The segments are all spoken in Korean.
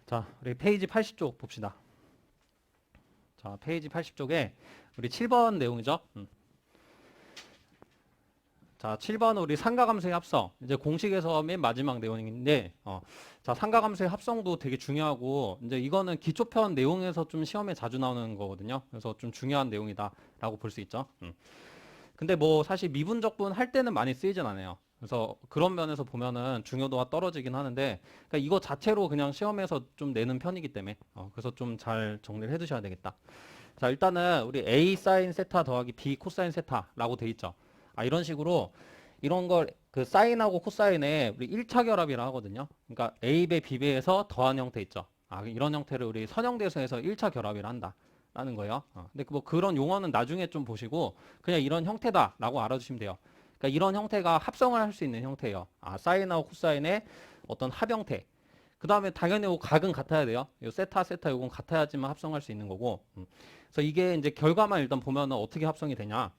자, 우리 페이지 80쪽 봅시다. 자, 페이지 80쪽에 우리 7번 내용이죠. 자, 7번 우리 상가감수의 합성. 이제 공식에서 맨 마지막 내용인데, 자, 상가감수의 합성도 되게 중요하고, 이제 이거는 기초편 내용에서 좀 시험에 자주 나오는 거거든요. 그래서 좀 중요한 내용이다라고 볼 수 있죠. 근데 뭐 사실 미분적분 할 때는 많이 쓰이진 않아요. 그래서 그런 면에서 보면은 중요도가 떨어지긴 하는데, 그러니까 이거 자체로 그냥 시험에서 좀 내는 편이기 때문에, 그래서 좀 잘 정리를 해 두셔야 되겠다. 자, 일단은 우리 A 사인 세타 더하기 B 코사인 세타라고 돼 있죠. 이런 식으로 이런 걸 그 사인하고 코사인에 우리 1차 결합이라 하거든요. 그러니까 A배 B배에서 더한 형태 있죠. 이런 형태를 우리 선형대수에서 1차 결합이라 한다. 라는 거예요. 근데 뭐 그런 용어는 나중에 좀 보시고 그냥 이런 형태다라고 알아주시면 돼요. 그러니까 이런 형태가 합성을 할 수 있는 형태예요. 사인하고 코사인의 어떤 합 형태. 그 다음에 당연히 요 각은 같아야 돼요. 요 세타, 세타 요건 같아야지만 합성할 수 있는 거고. 그래서 이게 이제 결과만 일단 보면은 어떻게 합성이 되냐.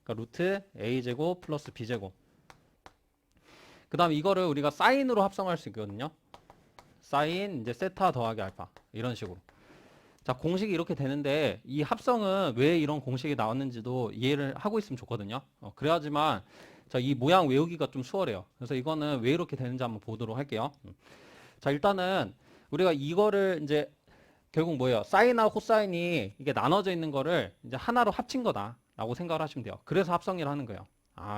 그러니까 루트 a제곱 플러스 b제곱. 그 다음에 이거를 우리가 사인으로 합성할 수 있거든요. 사인 이제 세타 더하기 알파 이런 식으로. 자, 공식이 이렇게 되는데 이 합성은 왜 이런 공식이 나왔는지도 이해를 하고 있으면 좋거든요. 그래야지만 자, 이 모양 외우기가 좀 수월해요. 그래서 이거는 왜 이렇게 되는지 한번 보도록 할게요. 자, 일단은 우리가 이거를 이제 결국 뭐예요? 사인하고 코사인이 이게 나눠져 있는 거를 이제 하나로 합친 거다라고 생각을 하시면 돼요. 그래서 합성이라 하는 거예요.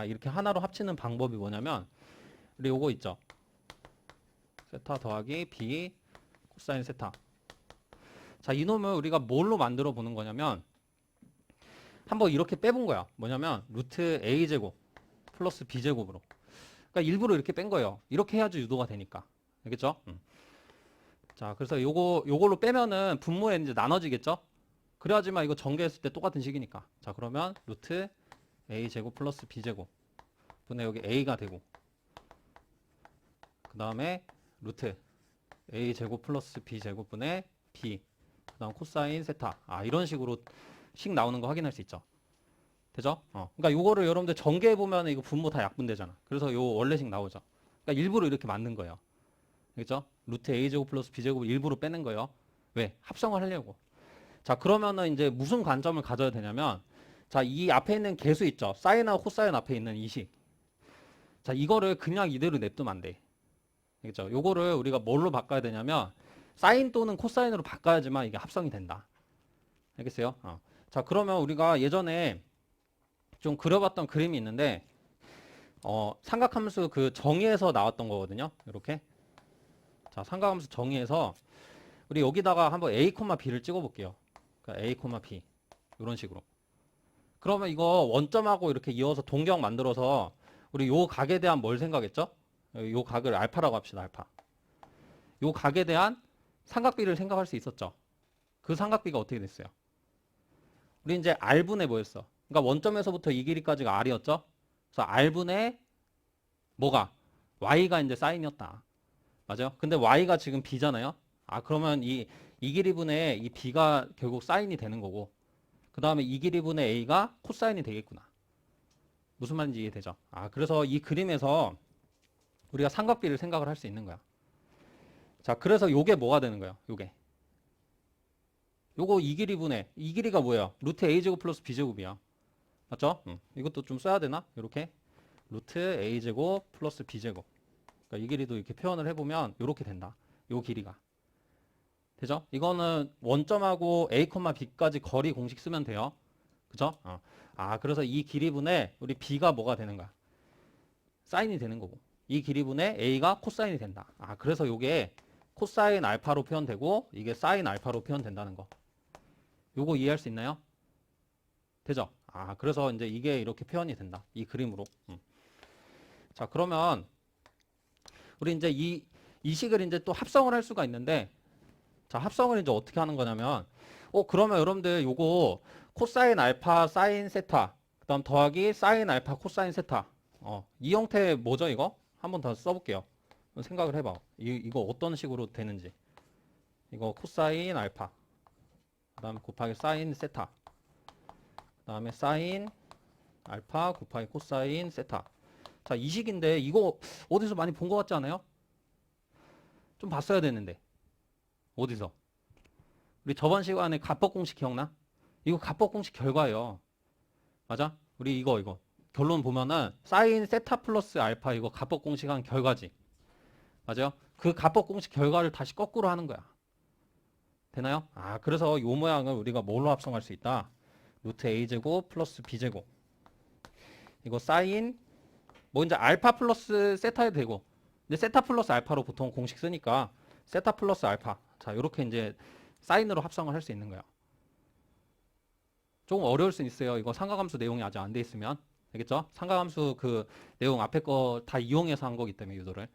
이렇게 하나로 합치는 방법이 뭐냐면 우리 요거 있죠. 세타 더하기 b 코사인 세타. 자, 이놈을 우리가 뭘로 만들어 보는 거냐면 한번 이렇게 빼본 거야. 뭐냐면 루트 a제곱 플러스 b제곱으로. 그러니까 일부러 이렇게 뺀 거예요. 이렇게 해야지 유도가 되니까. 알겠죠? 자, 그래서 요걸로 빼면은 분모에 이제 나눠지겠죠? 그래야지만 이거 전개했을 때 똑같은 식이니까. 자, 그러면 루트 a제곱 플러스 b제곱 분의 여기 a가 되고 그 다음에 루트 a제곱 플러스 b제곱 분의 b 그 다음 코사인 세타. 이런 식으로 식 나오는 거 확인할 수 있죠. 되죠? 그러니까 요거를 여러분들 전개해보면 이거 분모 다 약분되잖아. 그래서 요 원래식 나오죠. 그러니까 일부러 이렇게 만든 거예요. 알겠죠? 루트 a제곱 플러스 b제곱을 일부러 빼는 거예요. 왜? 합성을 하려고. 자, 그러면은 이제 무슨 관점을 가져야 되냐면, 자, 이 앞에 있는 계수 있죠? 사인하고 코사인 앞에 있는 이 식. 자, 이거를 그냥 이대로 냅두면 안 돼. 알겠죠? 요거를 우리가 뭘로 바꿔야 되냐면, 사인 또는 코사인으로 바꿔야지만 이게 합성이 된다. 알겠어요? 자, 그러면 우리가 예전에 좀 그려봤던 그림이 있는데, 삼각함수 그 정의에서 나왔던 거거든요. 이렇게. 자, 삼각함수 정의에서 우리 여기다가 한번 a, b를 찍어 볼게요. 그러니까 a, b. 이런 식으로. 그러면 이거 원점하고 이렇게 이어서 동경 만들어서 우리 요 각에 대한 뭘 생각했죠? 요 각을 알파라고 합시다. 알파. 요 각에 대한 삼각비를 생각할 수 있었죠. 그 삼각비가 어떻게 됐어요? 우리 이제 r분의 뭐였어? 그러니까 원점에서부터 이 길이까지가 r이었죠? 그래서 r분의 뭐가? y가 이제 사인이었다. 맞아요? 근데 y가 지금 b잖아요? 그러면 이 길이분의 이 b가 결국 사인이 되는 거고 그 다음에 이 길이분의 a가 코사인이 되겠구나. 무슨 말인지 이해되죠? 그래서 이 그림에서 우리가 삼각비를 생각을 할 수 있는 거야. 자, 그래서 요게 뭐가 되는 거예요? 요거 이 길이분의 이 길이가 뭐예요? 루트 a제곱 플러스 b제곱이야. 맞죠? 이것도 좀 써야 되나? 이렇게 루트 a제곱 플러스 b제곱. 그러니까 이 길이도 이렇게 표현을 해보면 이렇게 된다. 요 길이가. 되죠? 이거는 원점하고 a, b까지 거리 공식 쓰면 돼요. 그죠? 그래서 이 길이분의 우리 b가 뭐가 되는 거야? 사인이 되는 거고. 이 길이분의 a가 코사인이 된다. 그래서 요게 코사인 알파로 표현되고 이게 사인 알파로 표현된다는 거. 요거 이해할 수 있나요? 되죠? 그래서 이제 이게 이렇게 표현이 된다. 이 그림으로. 자, 그러면 우리 이제 이 식을 이제 또 합성을 할 수가 있는데 자, 합성을 이제 어떻게 하는 거냐면 그러면 여러분들 요거 코사인 알파 사인 세타 그다음 더하기 사인 알파 코사인 세타 이 형태 뭐죠 이거? 한번 더 써볼게요. 생각을 해봐. 이거 어떤 식으로 되는지. 이거 코사인 알파 그다음 곱하기 사인 세타 그다음에 사인 알파 곱하기 코사인 세타. 자, 이 식인데 이거 어디서 많이 본 것 같지 않아요? 좀 봤어야 되는데. 어디서? 우리 저번 시간에 가법 공식 기억나? 이거 가법 공식 결과예요. 맞아? 우리 이거 결론 보면은 사인 세타 플러스 알파 이거 가법 공식 한 결과지. 맞아요? 그 가법 공식 결과를 다시 거꾸로 하는 거야. 되나요? 아, 그래서 이 모양을 우리가 뭘로 합성할 수 있다? 루트 a제곱 플러스 b제곱. 이거 사인 뭐 이제 알파 플러스 세타에도 되고, 근데 세타 플러스 알파로 보통 공식 쓰니까 세타 플러스 알파. 자, 이렇게 이제 사인으로 합성을 할 수 있는 거예요. 조금 어려울 수 있어요. 이거 삼각함수 내용이 아직 안 돼 있으면. 알겠죠? 삼각함수 그 내용 앞에 거 다 이용해서 한 거기 때문에 유도를.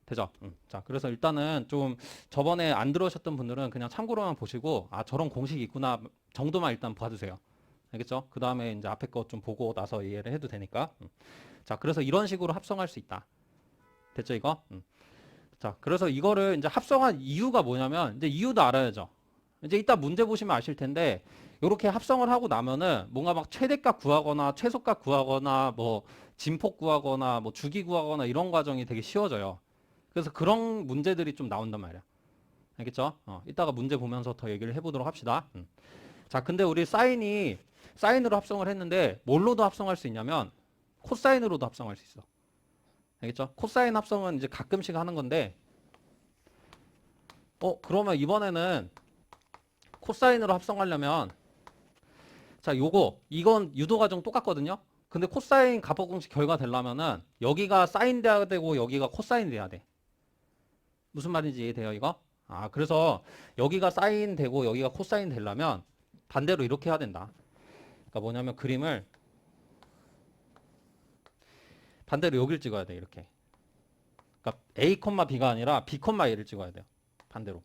되죠? 자, 그래서 일단은 좀 저번에 안 들어오셨던 분들은 그냥 참고로만 보시고, 아, 저런 공식이 있구나 정도만 일단 봐주세요. 알겠죠? 그 다음에 이제 앞에 거 좀 보고 나서 이해를 해도 되니까. 자, 그래서 이런 식으로 합성할 수 있다. 됐죠, 이거? 자, 그래서 이거를 이제 합성한 이유가 뭐냐면, 이제 이유도 알아야죠. 이제 이따 문제 보시면 아실 텐데, 이렇게 합성을 하고 나면은 뭔가 막 최대값 구하거나 최소값 구하거나 뭐 진폭 구하거나 뭐 주기 구하거나 이런 과정이 되게 쉬워져요. 그래서 그런 문제들이 좀 나온단 말이야. 알겠죠? 이따가 문제 보면서 더 얘기를 해보도록 합시다. 자, 근데 우리 사인으로 합성을 했는데 뭘로도 합성할 수 있냐면 코사인으로도 합성할 수 있어. 알겠죠? 코사인 합성은 이제 가끔씩 하는 건데, 그러면 이번에는 코사인으로 합성하려면, 자, 이건 유도 과정 똑같거든요? 근데 코사인 가법 공식 결과 되려면은 여기가 사인 돼야 되고 여기가 코사인 돼야 돼. 무슨 말인지 이해돼요, 이거? 아, 그래서 여기가 사인 되고 여기가 코사인 되려면 반대로 이렇게 해야 된다. 그러니까 뭐냐면 그림을 반대로 여기를 찍어야 돼, 이렇게. 그러니까 A, B가 아니라 B, A를 찍어야 돼요. 반대로.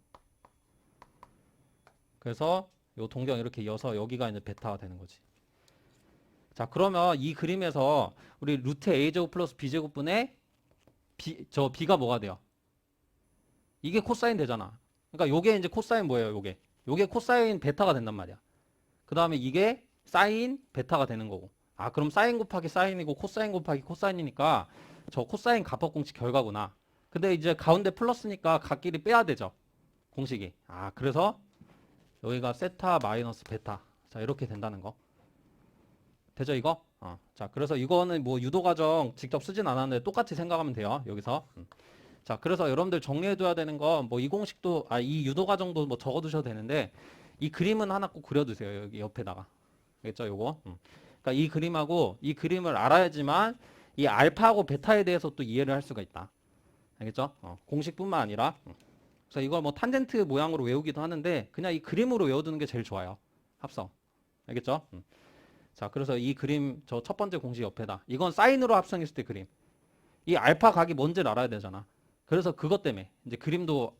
그래서 요 동경 이렇게 이어서 여기가 이제 베타가 되는 거지. 자, 그러면 이 그림에서 우리 루트 A제곱 플러스 B제곱분의 B가 뭐가 돼요? 이게 코사인 되잖아. 그러니까 요게 이제 코사인 뭐예요, 요게 코사인 베타가 된단 말이야. 그 다음에 이게 사인 베타가 되는 거고. 아, 그럼 사인 곱하기 사인이고 코사인 곱하기 코사인이니까 저 코사인 가법 공식 결과구나. 근데 이제 가운데 플러스니까 각끼리 빼야 되죠, 공식이. 아, 그래서 여기가 세타 마이너스 베타. 자, 이렇게 된다는 거. 되죠, 이거? 자, 그래서 이거는 뭐 유도 과정 직접 쓰진 않았는데 똑같이 생각하면 돼요, 여기서. 자, 그래서 여러분들 정리해둬야 되는 건 뭐 이 공식도, 이 유도 과정도 뭐 적어두셔도 되는데, 이 그림은 하나 꼭 그려두세요, 여기 옆에다가. 알겠죠, 요거? 그러니까 이 그림하고 이 그림을 알아야지만 이 알파하고 베타에 대해서 또 이해를 할 수가 있다. 알겠죠? 공식뿐만 아니라. 그래서 이걸 뭐 탄젠트 모양으로 외우기도 하는데, 그냥 이 그림으로 외워두는 게 제일 좋아요. 합성. 알겠죠? 자, 그래서 이 그림 저 첫 번째 공식 옆에다. 이건 사인으로 합성했을 때 그림. 이 알파 각이 뭔지를 알아야 되잖아. 그래서 그것 때문에 이제 그림도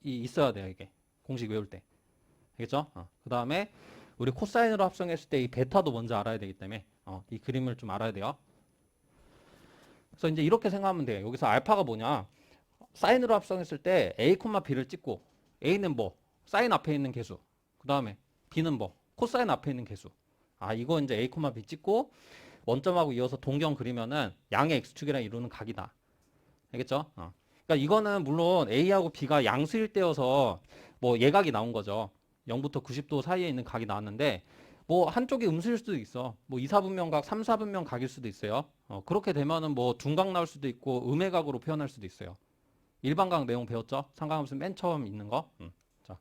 있어야 돼요, 이게. 공식 외울 때. 알겠죠? 그 다음에 우리 코사인으로 합성했을 때 이 베타도 먼저 알아야 되기 때문에 이 그림을 좀 알아야 돼요. 그래서 이제 이렇게 생각하면 돼요. 여기서 알파가 뭐냐? 사인으로 합성했을 때 A, B를 찍고 A는 뭐? 사인 앞에 있는 개수. 그 다음에 B는 뭐? 코사인 앞에 있는 개수. 이거 이제 A, B 찍고 원점하고 이어서 동경 그리면은 양의 x축이랑 이루는 각이다. 알겠죠? 그러니까 이거는 물론 A하고 B가 양수일 때여서 뭐 예각이 나온 거죠. 0부터 90도 사이에 있는 각이 나왔는데 뭐 한쪽이 음수일 수도 있어. 뭐 2, 4분면각, 3, 4분면 각일 수도 있어요. 그렇게 되면은 뭐 둔각 나올 수도 있고 음해각으로 표현할 수도 있어요. 일반각 내용 배웠죠? 삼각함수 맨 처음 있는 거. 자,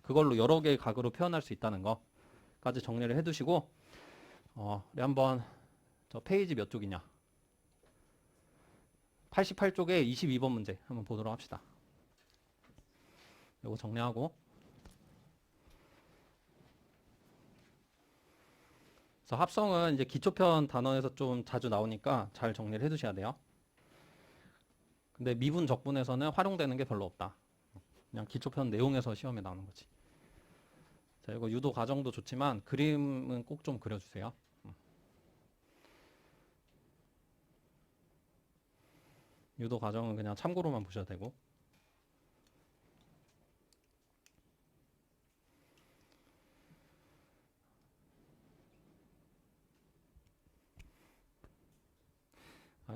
그걸로 여러 개의 각으로 표현할 수 있다는 거까지 정리를 해두시고 우리 한번 저 페이지 몇 쪽이냐? 88쪽에 22번 문제 한번 보도록 합시다. 이거 정리하고. 그래서 합성은 이제 기초편 단원에서 좀 자주 나오니까 잘 정리를 해두셔야 돼요. 근데 미분 적분에서는 활용되는 게 별로 없다. 그냥 기초편 내용에서 시험에 나오는 거지. 자, 이거 유도 과정도 좋지만 그림은 꼭 좀 그려주세요. 유도 과정은 그냥 참고로만 보셔도 되고.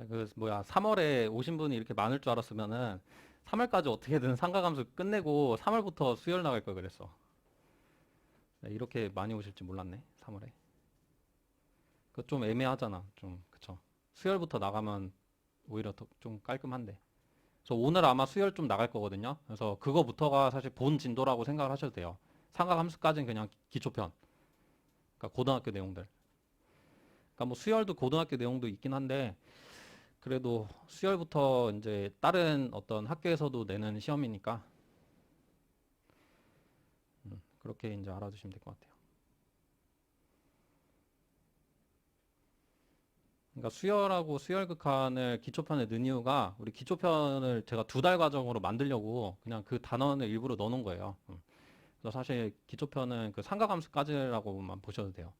그 뭐야 3월에 오신 분이 이렇게 많을 줄 알았으면은 3월까지 어떻게든 상가감수 끝내고 3월부터 수혈 나갈 걸 그랬어. 네, 이렇게 많이 오실지 몰랐네. 3월에. 그거 좀 애매하잖아. 좀 그쵸. 수혈부터 나가면 오히려 더 좀 깔끔한데. 그래서 오늘 아마 수혈 좀 나갈 거거든요. 그래서 그거부터가 사실 본 진도라고 생각을 하셔도 돼요. 상가감수까지는 그냥 기초편. 그러니까 고등학교 내용들. 그러니까 뭐 수혈도 고등학교 내용도 있긴 한데 그래도 수혈부터 이제 다른 어떤 학교에서도 내는 시험이니까 그렇게 이제 알아두시면 될 것 같아요. 그러니까 수열하고 수열극한을 기초편에 넣은 이유가 우리 기초편을 제가 2달 과정으로 만들려고 그냥 그 단원을 일부러 넣어놓은 거예요. 그래서 사실 기초편은 그 상가감수까지라고만 보셔도 돼요.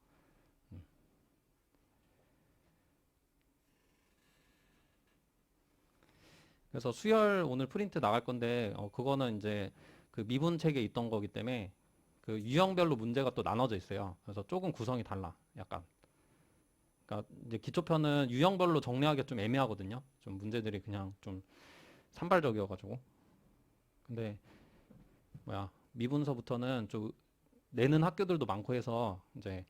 그래서 수열 오늘 프린트 나갈 건데 그거는 이제 그 미분책에 있던 거기 때문에 그 유형별로 문제가 또 나눠져 있어요. 그래서 조금 구성이 달라. 약간. 그러니까 이제 기초편은 유형별로 정리하기가 좀 애매하거든요. 좀 문제들이 그냥 좀 산발적이어가지고. 근데 뭐야 미분서부터는 좀 내는 학교들도 많고 해서 이제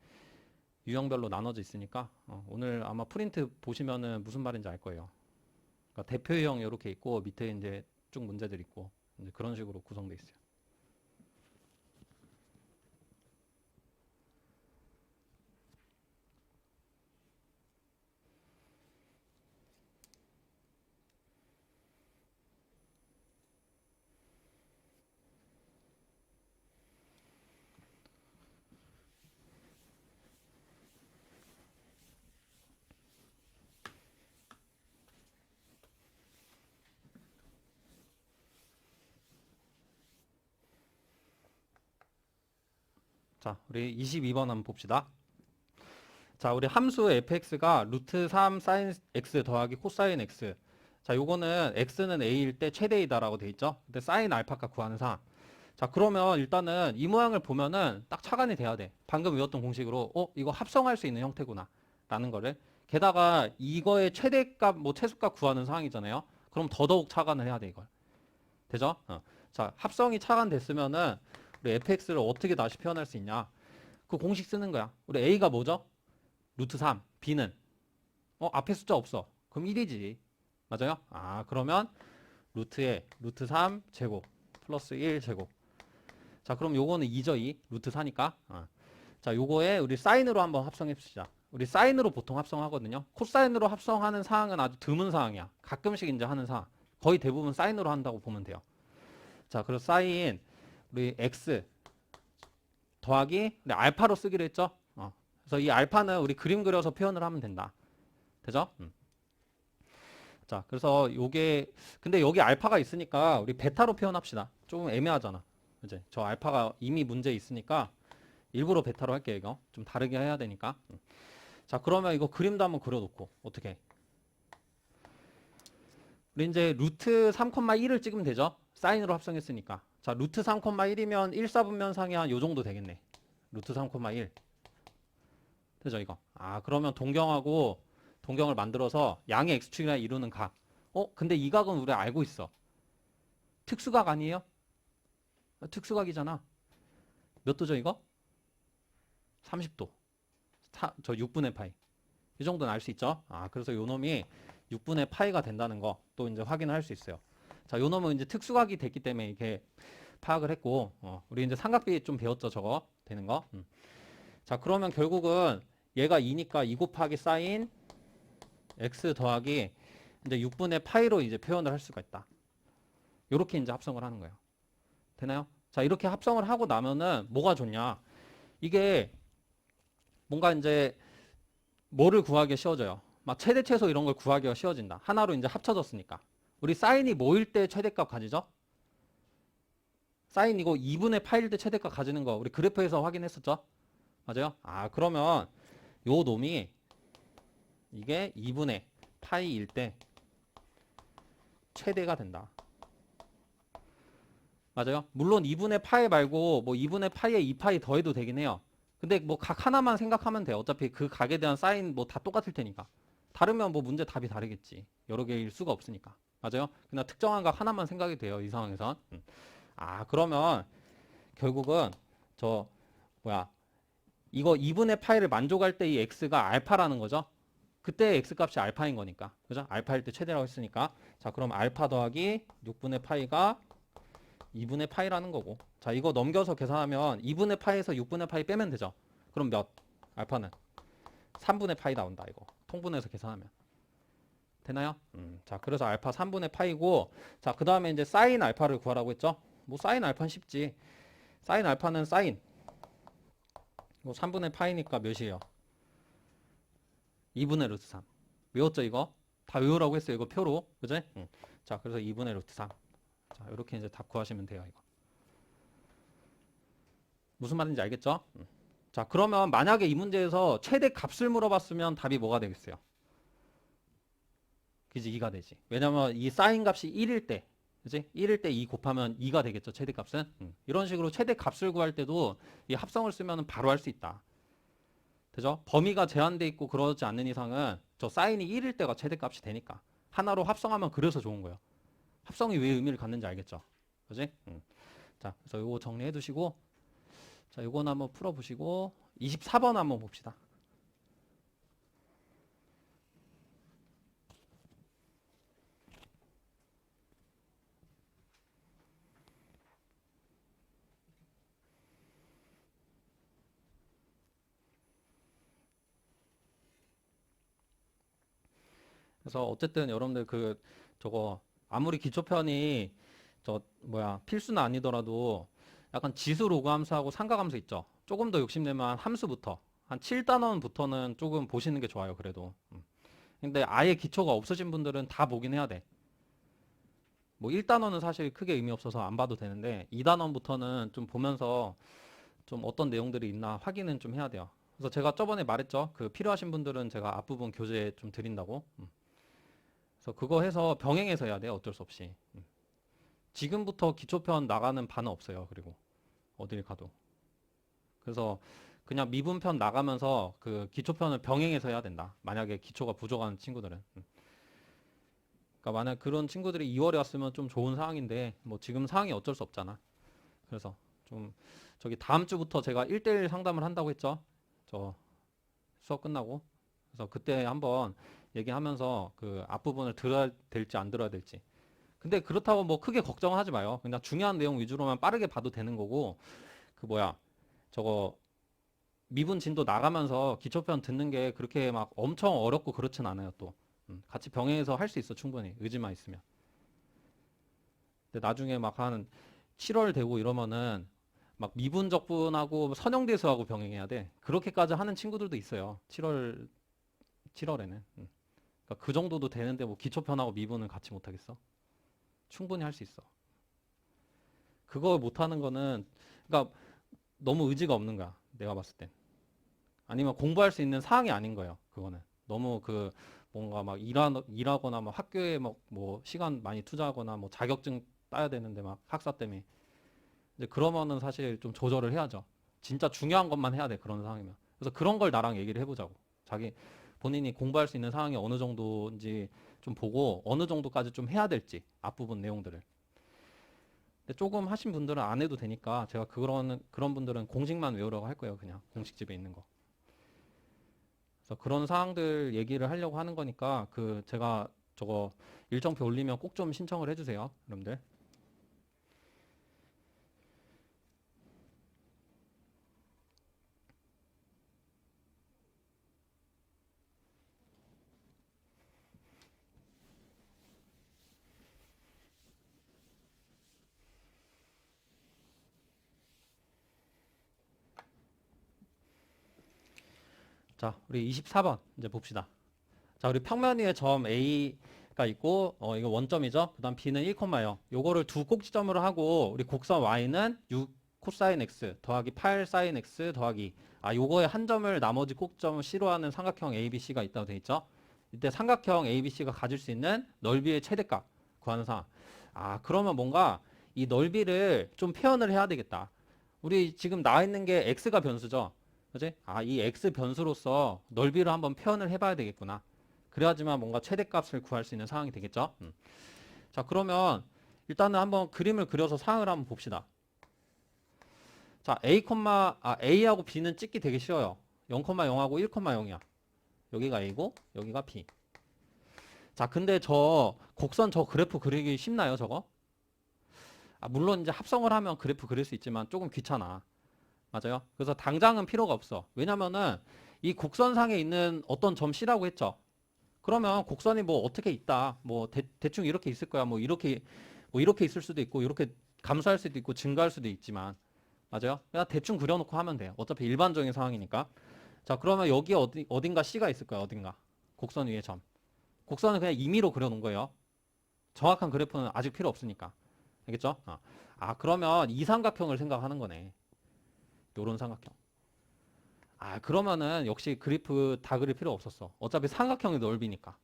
유형별로 나눠져 있으니까 오늘 아마 프린트 보시면은 무슨 말인지 알 거예요. 그러니까 대표 유형 이렇게 있고 밑에 이제 쭉 문제들 있고 이제 그런 식으로 구성돼 있어요. 자, 우리 22번 한번 봅시다. 자, 우리 함수 fx가 루트 3 사인 x 더하기 코사인 x. 자, 요거는 x는 a일 때 최대이다라고 돼 있죠. 근데 사인 알파가 구하는 사. 자, 그러면 일단은 이 모양을 보면은 딱 착안이 돼야 돼. 방금 외웠던 공식으로 이거 합성할 수 있는 형태구나 라는 거를. 게다가 이거의 최대값 뭐 최소값 구하는 상황이잖아요. 그럼 더더욱 착안을 해야 돼 이걸. 되죠? 자, 합성이 착안됐으면은 우리 fx를 어떻게 다시 표현할 수 있냐? 그 공식 쓰는 거야. 우리 a가 뭐죠? 루트 3, b는 앞에 숫자 없어. 그럼 1이지. 맞아요? 그러면 루트에 루트 3 제곱 플러스 1 제곱. 자, 그럼 요거는 2죠, 2. 루트 4니까. 자, 요거에 우리 사인으로 한번 합성해 봅시다. 우리 사인으로 보통 합성하거든요. 코사인으로 합성하는 사항은 아주 드문 사항이야. 가끔씩 이제 하는 사항. 거의 대부분 사인으로 한다고 보면 돼요. 자, 그래서 사인 우리 x 더하기 근데 알파로 쓰기로 했죠. 그래서 이 알파는 우리 그림 그려서 표현을 하면 된다. 되죠? 자, 그래서 요게 근데 여기 알파가 있으니까 우리 베타로 표현합시다. 조금 애매하잖아. 이제 저 알파가 이미 문제 있으니까 일부러 베타로 할게요. 이거 좀 다르게 해야 되니까. 자, 그러면 이거 그림도 한번 그려놓고 어떻게? 우리 이제 루트 3,1을 찍으면 되죠. 사인으로 합성했으니까. 자, 루트 3,1이면 1사분면상이 한 요 정도 되겠네. 루트 3,1. 되죠, 이거. 그러면 동경하고 동경을 만들어서 양의 x축이나 이루는 각. 근데 이 각은 우리 알고 있어. 특수각 아니에요? 특수각이잖아. 몇 도죠, 이거? 30도. 저 6분의 파이. 이 정도는 알 수 있죠? 그래서 요 놈이 6분의 파이가 된다는 거 또 이제 확인을 할 수 있어요. 자, 요 놈은 이제 특수각이 됐기 때문에 이렇게 파악을 했고, 우리 이제 삼각비 좀 배웠죠, 저거? 되는 거? 자, 그러면 결국은 얘가 2니까 2 곱하기 사인 x 더하기 이제 6분의 파이로 이제 표현을 할 수가 있다. 요렇게 이제 합성을 하는 거예요. 되나요? 자, 이렇게 합성을 하고 나면은 뭐가 좋냐? 이게 뭔가 이제 뭐를 구하기가 쉬워져요. 막 최대 최소 이런 걸 구하기가 쉬워진다. 하나로 이제 합쳐졌으니까. 우리 사인이 뭐일 때 최대값 가지죠? 사인 이거 2분의 파일 때 최대값 가지는 거 우리 그래프에서 확인했었죠? 맞아요? 그러면 요 놈이 이게 2분의 파이일 때 최대가 된다. 맞아요? 물론 2분의 파이 말고 뭐 2분의 파이에 2파이 더해도 되긴 해요. 근데 뭐 각 하나만 생각하면 돼. 어차피 그 각에 대한 사인 뭐 다 똑같을 테니까. 다르면 뭐 문제 답이 다르겠지. 여러 개일 수가 없으니까. 맞아요? 그냥 특정한 각 하나만 생각이 돼요. 이 상황에선. 아, 그러면 결국은 저 뭐야 이거 2분의 파이를 만족할 때 이 x가 알파라는 거죠. 그때 x 값이 알파인 거니까. 그죠? 알파일 때 최대라고 했으니까. 자, 그럼 알파 더하기 6분의 파이가 2분의 파이라는 거고. 자, 이거 넘겨서 계산하면 2분의 파이에서 6분의 파이 빼면 되죠. 그럼 몇? 알파는 3분의 파이 나온다, 이거. 통분해서 계산하면. 되나요? 자, 그래서 알파 3분의 파이고, 자, 그 다음에 이제 사인 알파를 구하라고 했죠? 뭐 사인 알파는 쉽지. 사인 알파는 사인. 이거 3분의 파이니까 몇이에요? 2분의 루트 3. 외웠죠, 이거? 다 외우라고 했어요, 이거 표로. 그지? 자, 그래서 2분의 루트 3. 자, 이렇게 이제 답 구하시면 돼요, 이거. 무슨 말인지 알겠죠? 자, 그러면 만약에 이 문제에서 최대 값을 물어봤으면 답이 뭐가 되겠어요? 그지? 2가 되지. 왜냐면 이 사인 값이 1일 때, 그지? 1일 때 2 곱하면 2가 되겠죠, 최대 값은. 이런 식으로 최대 값을 구할 때도 이 합성을 쓰면 바로 할 수 있다. 되죠? 범위가 제한돼 있고 그러지 않는 이상은 저 사인이 1일 때가 최대 값이 되니까. 하나로 합성하면 그래서 좋은 거예요. 합성이 왜 의미를 갖는지 알겠죠? 그지? 자, 그래서 요거 정리해 두시고, 자, 요거는 한번 풀어보시고, 24번 한번 봅시다. 그래서 어쨌든 여러분들 그 저거 아무리 기초편이 저 뭐야 필수는 아니더라도 약간 지수 로그 함수하고 상각 함수 있죠. 조금 더 욕심내면 함수부터 한 7단원부터는 조금 보시는 게 좋아요. 그래도. 근데 아예 기초가 없으신 분들은 다 보긴 해야 돼. 뭐 1단원은 사실 크게 의미 없어서 안 봐도 되는데 2단원부터는 좀 보면서 좀 어떤 내용들이 있나 확인은 좀 해야 돼요. 그래서 제가 저번에 말했죠. 그 필요하신 분들은 제가 앞부분 교재 좀 드린다고. 그래서 그거 해서 병행해서 해야 돼요. 어쩔 수 없이. 지금부터 기초편 나가는 바는 없어요. 그리고 어딜 가도. 그래서 그냥 미분편 나가면서 그 기초편을 병행해서 해야 된다. 만약에 기초가 부족한 친구들은. 그러니까 만약 그런 친구들이 2월에 왔으면 좀 좋은 상황인데 뭐 지금 상황이 어쩔 수 없잖아. 그래서 좀 저기 다음 주부터 제가 1대1 상담을 한다고 했죠. 저 수업 끝나고. 그래서 그때 한번 얘기하면서 그 앞부분을 들어야 될지 안 들어야 될지. 근데 그렇다고 뭐 크게 걱정하지 마요. 그냥 중요한 내용 위주로만 빠르게 봐도 되는 거고, 그 뭐야, 저거 미분 진도 나가면서 기초편 듣는 게 그렇게 막 엄청 어렵고 그렇진 않아요, 또. 같이 병행해서 할 수 있어, 충분히. 의지만 있으면. 근데 나중에 막 한 7월 되고 이러면은 막 미분적분하고 선형대수하고 병행해야 돼. 그렇게까지 하는 친구들도 있어요. 7월에는. 그러니까 그 정도도 되는데 뭐 기초편하고 미분은 같이 못하겠어? 충분히 할 수 있어. 그거 못하는 거는, 그러니까 너무 의지가 없는 거야. 내가 봤을 땐. 아니면 공부할 수 있는 사항이 아닌 거예요. 그거는. 너무 그 뭔가 막 일하거나 막 학교에 뭐 시간 많이 투자하거나 뭐 자격증 따야 되는데 막 학사 때문에. 이제 그러면은 사실 좀 조절을 해야죠. 진짜 중요한 것만 해야 돼. 그런 상황이면. 그래서 그런 걸 나랑 얘기를 해보자고. 자기 본인이 공부할 수 있는 상황이 어느 정도인지 좀 보고 어느 정도까지 좀 해야 될지 앞부분 내용들을. 근데 조금 하신 분들은 안 해도 되니까 제가 그런 분들은 공식만 외우라고 할 거예요. 그냥 공식집에 있는 거. 그래서 그런 사항들 얘기를 하려고 하는 거니까 그 제가 저거 일정표 올리면 꼭 좀 신청을 해주세요. 여러분들. 자, 우리 24번 이제 봅시다. 자, 우리 평면 위에 점 A가 있고 이거 원점이죠. 그다음 B는 1,0. 요거를 두 꼭지점으로 하고 우리 곡선 Y는 6 코사인 X 더하기 8 사인 X 더하기 요거의 한 점을 나머지 꼭지점을 C로 하는 삼각형 ABC가 있다고 돼 있죠. 이때 삼각형 ABC가 가질 수 있는 넓이의 최대값 구하는 상황. 그러면 뭔가 이 넓이를 좀 표현을 해야 되겠다. 우리 지금 나와 있는 게 X가 변수죠. 그지? 이 X 변수로서 넓이를 한번 표현을 해봐야 되겠구나. 그래야지만 뭔가 최대값을 구할 수 있는 상황이 되겠죠. 자, 그러면 일단은 한번 그림을 그려서 상을 한번 봅시다. 자, A하고 B는 찍기 되게 쉬워요. 0,0하고 1,0이야. 여기가 A고 여기가 B. 자, 근데 저 곡선 저 그래프 그리기 쉽나요, 저거? 물론 이제 합성을 하면 그래프 그릴 수 있지만 조금 귀찮아. 맞아요? 그래서 당장은 필요가 없어. 왜냐면은 이 곡선상에 있는 어떤 점 C라고 했죠. 그러면 곡선이 뭐 어떻게 있다. 뭐 대충 이렇게 있을 거야. 뭐 이렇게 있을 수도 있고 이렇게 감소할 수도 있고 증가할 수도 있지만 맞아요? 그냥 대충 그려놓고 하면 돼요. 어차피 일반적인 상황이니까. 자, 그러면 여기 어딘가 C가 있을 거야. 어딘가. 곡선 위에 점. 곡선은 그냥 임의로 그려놓은 거예요. 정확한 그래프는 아직 필요 없으니까. 알겠죠? 그러면 이 삼각형을 생각하는 거네. 요런 삼각형. 그러면은 역시 그래프 다 그릴 필요 없었어. 어차피 삼각형의 넓이니까.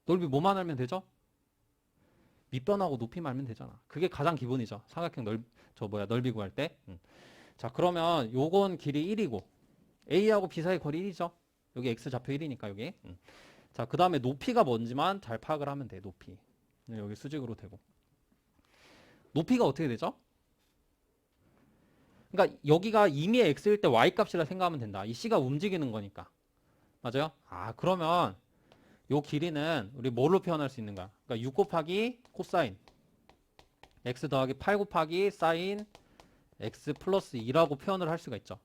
넓이 뭐만 알면 되죠? 밑변하고 높이만 알면 되잖아. 그게 가장 기본이죠. 삼각형 넓이 구할 때. 자, 그러면 요건 길이 1이고 A하고 B 사이 거리 1이죠. 여기 X 좌표 1이니까 여기. 자, 그 다음에 높이가 뭔지만 잘 파악을 하면 돼. 높이. 여기 수직으로 되고. 높이가 어떻게 되죠? 그러니까 여기가 이미 X일 때 Y 값이라 생각하면 된다. 이 C가 움직이는 거니까. 맞아요? 그러면 요 길이는 우리 뭘로 표현할 수 있는가? 그러니까 6 곱하기 코사인 X 더하기 8 곱하기 사인 X 플러스 2라고 표현을 할 수가 있죠.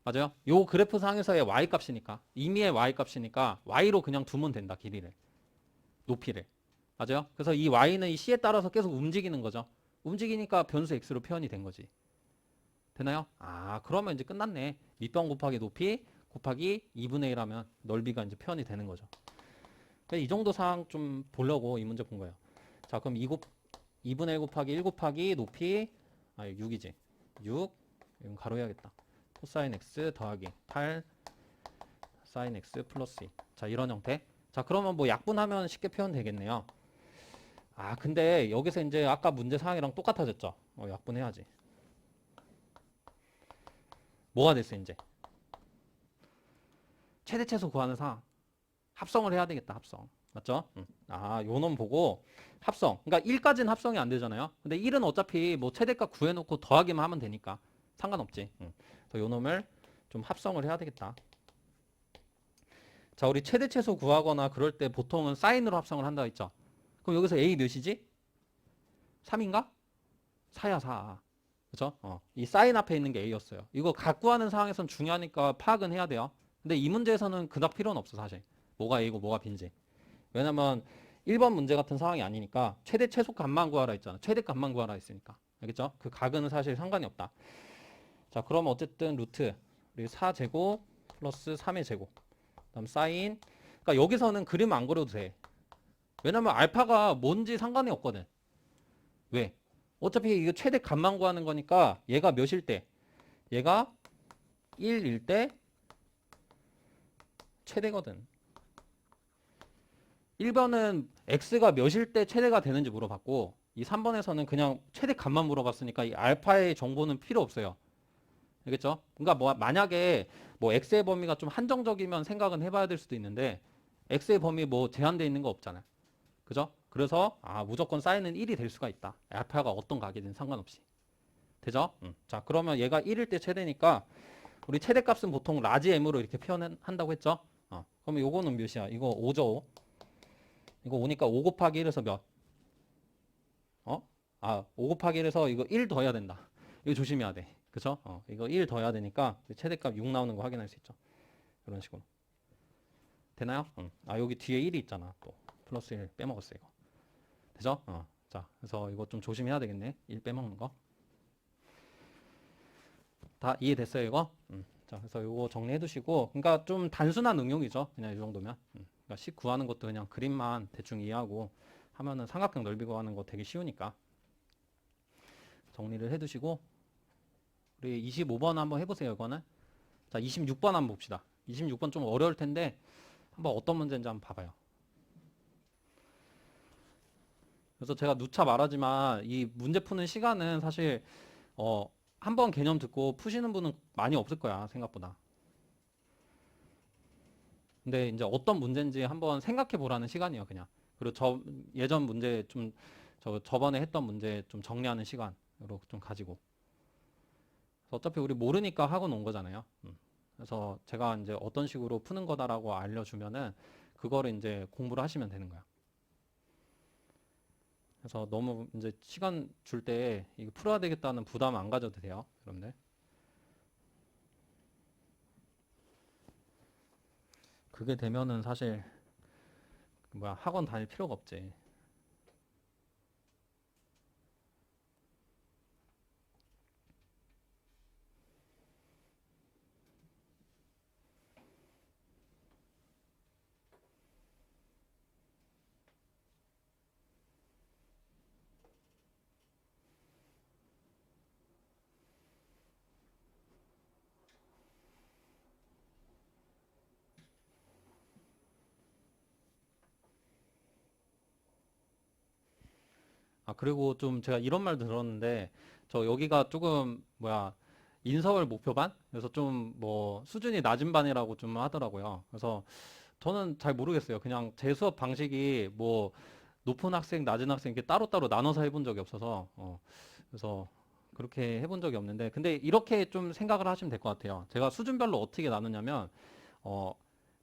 맞아요? 요 그래프 상에서의 Y 값이니까 임의의 Y 값이니까 Y로 그냥 두면 된다. 길이를. 높이를. 맞아요? 그래서 이 Y는 이 C에 따라서 계속 움직이는 거죠. 움직이니까 변수 X로 표현이 된 거지. 되나요? 그러면 이제 끝났네. 밑변 곱하기 높이 곱하기 2분의 1 하면 넓이가 이제 표현이 되는 거죠. 이 정도 사항 좀 보려고 이 문제 본 거예요. 자, 그럼 2분의 1 곱하기 1 곱하기 높이 6이지. 6 이건 가로해야겠다. 코사인 x 더하기 8 사인 x 플러스 2. 자, 이런 형태. 자, 그러면 뭐 약분하면 쉽게 표현 되겠네요. 근데 여기서 이제 아까 문제 사항이랑 똑같아졌죠. 약분해야지. 뭐가 됐어, 이제? 최대 최소 구하는 상황. 합성을 해야 되겠다, 합성. 맞죠? 요 놈 보고 합성. 그러니까 1까지는 합성이 안 되잖아요. 근데 1은 어차피 뭐 최대값 구해놓고 더하기만 하면 되니까 상관없지. 그래서 요 놈을 좀 합성을 해야 되겠다. 자, 우리 최대 최소 구하거나 그럴 때 보통은 사인으로 합성을 한다 했죠. 그럼 여기서 A 몇이지? 3인가? 4야, 4. 그죠? 이 사인 앞에 있는 게 A였어요. 이거 갖고 하는 상황에선 중요하니까 파악은 해야 돼요. 근데 이 문제에서는 그닥 필요는 없어, 사실. 뭐가 A고 뭐가 B인지. 왜냐면 1번 문제 같은 상황이 아니니까 최대 최소 값만 구하라 했잖아. 최대 값만 구하라 했으니까. 알겠죠? 그 각은 사실 상관이 없다. 자, 그러면 어쨌든 루트 우리 4제곱 플러스 3의 제곱 그다음 사인. 그러니까 여기서는 그림 안 그려도 돼. 왜냐면 알파가 뭔지 상관이 없거든. 왜? 어차피 이거 최대 값만 구하는 거니까 얘가 몇일 때? 얘가 1일 때 최대거든. 1번은 x가 몇일 때 최대가 되는지 물어봤고 이 3번에서는 그냥 최대 값만 물어봤으니까 이 알파의 정보는 필요 없어요. 알겠죠? 그러니까 뭐 만약에 뭐 x의 범위가 좀 한정적이면 생각은 해봐야 될 수도 있는데 x의 범위 뭐 제한되어 있는 거 없잖아요. 그죠? 그래서 무조건 사인은 1이 될 수가 있다. 알파가 어떤 각이든 상관없이. 되죠? 자, 그러면 얘가 1일 때 최대니까 우리 최대값은 보통 라지 m으로 이렇게 표현한다고 했죠? 그러면 요거는 몇이야? 이거 5죠? 5. 이거 5니까 5 곱하기 1에서 몇? 5 곱하기 1에서 이거 1 더해야 된다. 이거 조심해야 돼. 그쵸? 이거 1 더해야 되니까 최대값 6 나오는 거 확인할 수 있죠. 이런 식으로. 되나요? 여기 뒤에 1이 있잖아. 또 플러스 1 빼먹었어 이거. 되죠? 자, 그래서 이거 좀 조심해야 되겠네. 1 빼먹는 거. 다 이해됐어요, 이거? 자, 그래서 이거 정리해 두시고, 그러니까 좀 단순한 응용이죠. 그냥 이 정도면. 그러니까 식 구하는 것도 그냥 그림만 대충 이해하고 하면은 삼각형 넓이 구하는 거 되게 쉬우니까 정리를 해 두시고, 우리 25번 한번 해보세요, 이거는. 자, 26번 한번 봅시다. 26번 좀 어려울 텐데, 한번 어떤 문제인지 한번 봐봐요. 그래서 제가 누차 말하지만 이 문제 푸는 시간은 사실 한 번 개념 듣고 푸시는 분은 많이 없을 거야, 생각보다. 근데 이제 어떤 문제인지 한번 생각해 보라는 시간이에요, 그냥. 그리고 예전 문제 저번에 했던 문제 좀 정리하는 시간으로 좀 가지고. 어차피 우리 모르니까 하고 논 거잖아요. 그래서 제가 이제 어떤 식으로 푸는 거다라고 알려주면은 그거를 이제 공부를 하시면 되는 거야. 그래서 너무 이제 시간 줄 때 이거 풀어야 되겠다는 부담 안 가져도 돼요, 여러분들. 그게 되면은 사실 뭐야 학원 다닐 필요가 없지. 아, 그리고 좀 제가 이런 말 들었는데, 저 여기가 조금, 뭐야, 인서울 목표반? 그래서 좀 뭐, 수준이 낮은 반이라고 좀 하더라고요. 그래서 저는 잘 모르겠어요. 그냥 제 수업 방식이 뭐, 높은 학생, 낮은 학생 이렇게 따로따로 나눠서 해본 적이 없어서, 그래서 그렇게 해본 적이 없는데, 근데 이렇게 좀 생각을 하시면 될 것 같아요. 제가 수준별로 어떻게 나누냐면, 어,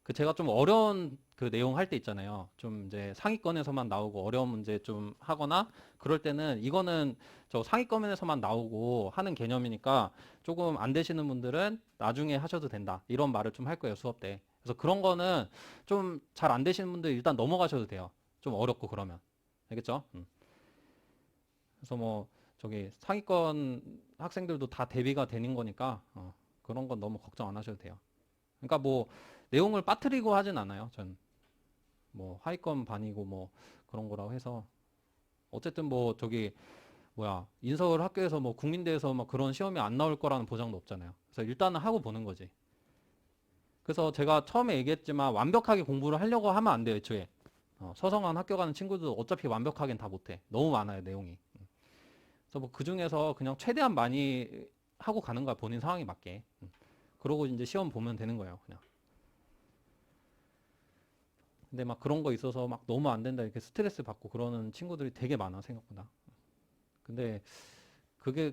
그 제가 좀 어려운 그 내용 할 때 있잖아요. 좀 이제 상위권에서만 나오고 어려운 문제 좀 하거나 그럴 때는 이거는 저 상위권에서만 나오고 하는 개념이니까 조금 안 되시는 분들은 나중에 하셔도 된다. 이런 말을 좀 할 거예요, 수업 때. 그래서 그런 거는 좀 잘 안 되시는 분들 일단 넘어가셔도 돼요. 좀 어렵고 그러면. 알겠죠? 그래서 뭐 저기 상위권 학생들도 다 대비가 되는 거니까 그런 건 너무 걱정 안 하셔도 돼요. 그러니까 뭐 내용을 빠뜨리고 하진 않아요. 전 뭐 하위권 반이고 뭐 그런 거라고 해서 어쨌든 뭐 저기 뭐야 인서울 학교에서 뭐 국민대에서 막 그런 시험이 안 나올 거라는 보장도 없잖아요. 그래서 일단은 하고 보는 거지. 그래서 제가 처음에 얘기했지만 완벽하게 공부를 하려고 하면 안 돼요, 애초에. 서성한 학교 가는 친구도 어차피 완벽하게는 다 못해. 너무 많아요, 내용이. 그래서 뭐 그 중에서 그냥 최대한 많이 하고 가는 거야, 본인 상황에 맞게. 그러고 이제 시험 보면 되는 거예요, 그냥. 근데 막 그런 거 있어서 막 너무 안 된다 이렇게 스트레스 받고 그러는 친구들이 되게 많아 생각보다. 근데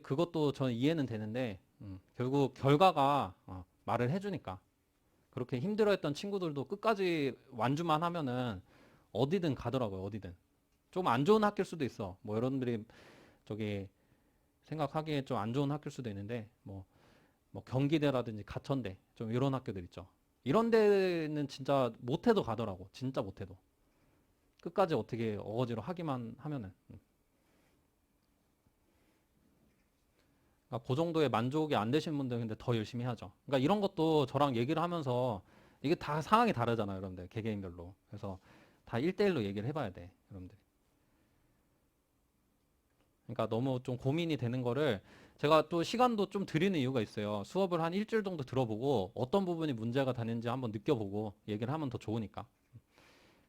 그것도 저는 이해는 되는데 결국 결과가 말을 해주니까 그렇게 힘들어했던 친구들도 끝까지 완주만 하면은 어디든 가더라고요. 어디든 좀 안 좋은 학교일 수도 있어. 뭐 여러분들이 저기 생각하기에 좀 안 좋은 학교일 수도 있는데 뭐 경기대라든지 가천대 좀 이런 학교들 있죠. 이런 데는 진짜 못해도 가더라고. 진짜 못해도. 끝까지 어떻게 어거지로 하기만 하면은. 그러니까 그 정도의 만족이 안 되신 분들 근데 더 열심히 하죠. 그러니까 이런 것도 저랑 얘기를 하면서 이게 다 상황이 다르잖아요, 여러분들. 개개인별로. 그래서 다 1대1로 얘기를 해봐야 돼, 여러분들. 그러니까 너무 좀 고민이 되는 거를 제가 또 시간도 좀 드리는 이유가 있어요. 수업을 한 일주일 정도 들어보고 어떤 부분이 문제가 되는지 한번 느껴보고 얘기를 하면 더 좋으니까.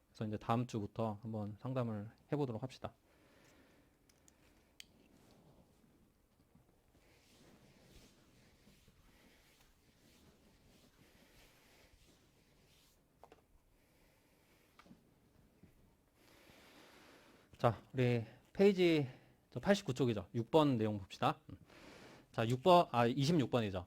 그래서 이제 다음 주부터 한번 상담을 해보도록 합시다. 자, 우리 페이지 89쪽이죠. 6번 내용 봅시다. 자, 6번, 26번이죠.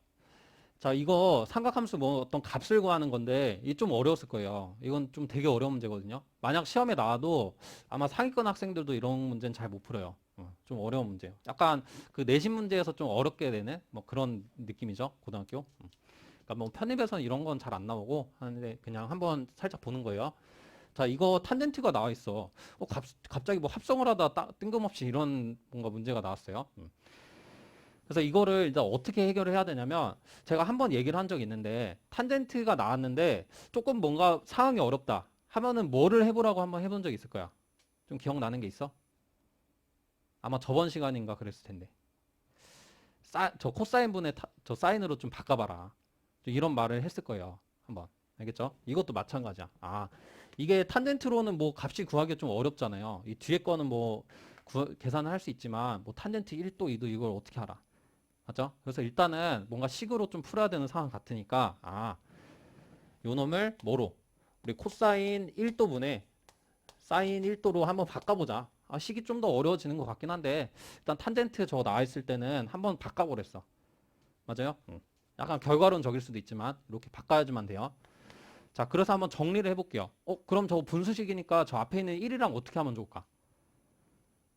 자, 이거 삼각함수 뭐 어떤 값을 구하는 건데, 이게 좀 어려웠을 거예요. 이건 좀 되게 어려운 문제거든요. 만약 시험에 나와도 아마 상위권 학생들도 이런 문제는 잘 못 풀어요. 좀 어려운 문제예요. 약간 그 내신 문제에서 좀 어렵게 되는 뭐 그런 느낌이죠. 고등학교. 그러니까 뭐 편입에서는 이런 건 잘 안 나오고 하는데 그냥 한번 살짝 보는 거예요. 자, 이거 탄젠트가 나와 있어. 갑자기 뭐 합성을 하다 뜬금없이 이런 뭔가 문제가 나왔어요. 그래서 이거를 이제 어떻게 해결을 해야 되냐면 제가 한번 얘기를 한 적이 있는데 탄젠트가 나왔는데 조금 뭔가 상황이 어렵다 하면은 뭐를 해보라고 한번 해본 적이 있을 거야. 좀 기억나는 게 있어? 아마 저번 시간인가 그랬을 텐데. 저 코사인 분의 저 사인으로 좀 바꿔봐라. 좀 이런 말을 했을 거예요. 한번. 알겠죠? 이것도 마찬가지야. 이게 탄젠트로는 뭐 값이 구하기 좀 어렵잖아요. 이 뒤에 거는 뭐 계산을 할 수 있지만 뭐 탄젠트 1도, 2도 이걸 어떻게 알아? 맞죠? 그래서 일단은 뭔가 식으로 좀 풀어야 되는 상황 같으니까 요 놈을 뭐로? 우리 코사인 1도분의 사인 1도로 한번 바꿔보자. 아, 식이 좀 더 어려워지는 것 같긴 한데 일단 탄젠트 저거 나와 있을 때는 한번 바꿔보랬어. 맞아요? 약간 결과론적일 수도 있지만 이렇게 바꿔야지만 돼요. 자, 그래서 한번 정리를 해볼게요. 그럼 저 분수식이니까 저 앞에 있는 1이랑 어떻게 하면 좋을까?